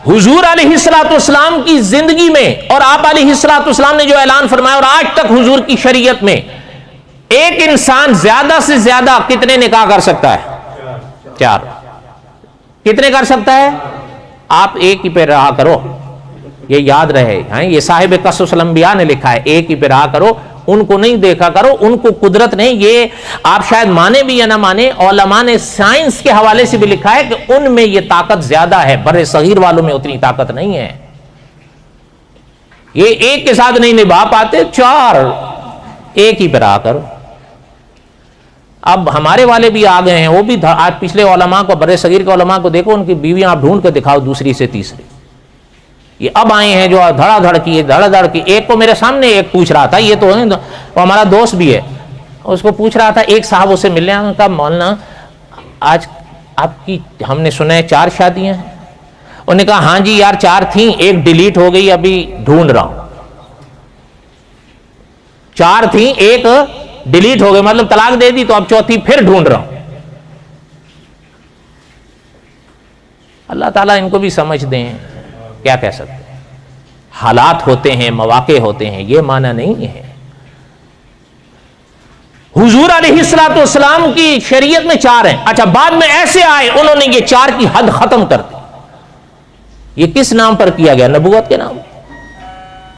حضور علیہ الصلوۃ والسلام کی زندگی میں اور آپ علیہ الصلوۃ والسلام نے جو اعلان فرمایا، اور آج تک حضور کی شریعت میں، ایک انسان زیادہ سے زیادہ کتنے نکاح کر سکتا ہے؟ 4۔ کتنے کر سکتا ہے؟ آپ ایک ہی پہ رہا کرو، یہ یاد رہے، یہ صاحب قصص الانبیاء نے لکھا ہے، ایک ہی پہ رہا کرو، ان کو نہیں دیکھا کرو، ان کو قدرت نہیں، یہ آپ شاید مانے بھی یا نہ مانے، علماء نے سائنس کے حوالے سے بھی لکھا ہے کہ ان میں یہ طاقت زیادہ ہے، بر صغیر والوں میں اتنی طاقت نہیں ہے، یہ ایک کے ساتھ نہیں نبھا پاتے، 4 ایک ہی پہ رہا کرو۔ اب ہمارے والے بھی آ گئے ہیں، وہ بھی آج پچھلے علماء کو، بر صغیر کے علماء کو دیکھو، ان کی بیویاں آپ ڈھونڈ کے دکھاؤ دوسری سے تیسری، یہ اب آئے ہیں جو دھڑا دھڑ کی۔ ایک کو میرے سامنے ایک پوچھ رہا تھا، یہ تو وہ ہمارا دوست بھی ہے، اس کو پوچھ رہا تھا، ایک صاحب اسے ملنے آیا، کہا مولانا آج آپ کی ہم نے سنا ہے 4 شادیاں ہیں۔ انہوں نے کہا ہاں جی یار 4 تھیں، ایک ڈیلیٹ ہو گئی، ابھی ڈھونڈ رہا ہوں۔ 4 تھیں، ایک ڈیلیٹ ہو گئی، مطلب طلاق دے دی، تو اب 4تھی پھر ڈھونڈ رہا ہوں۔ اللہ تعالیٰ ان کو بھی سمجھ دیں، کیا کہہ سکتے ہیں، حالات ہوتے ہیں، مواقع ہوتے ہیں، یہ معنی نہیں ہے۔ حضور علیہ الصلوۃ والسلام کی شریعت میں 4 ہیں، اچھا بعد میں ایسے آئے انہوں نے یہ 4 کی حد ختم کر دی۔ یہ کس نام پر کیا گیا؟ نبوت کے نام۔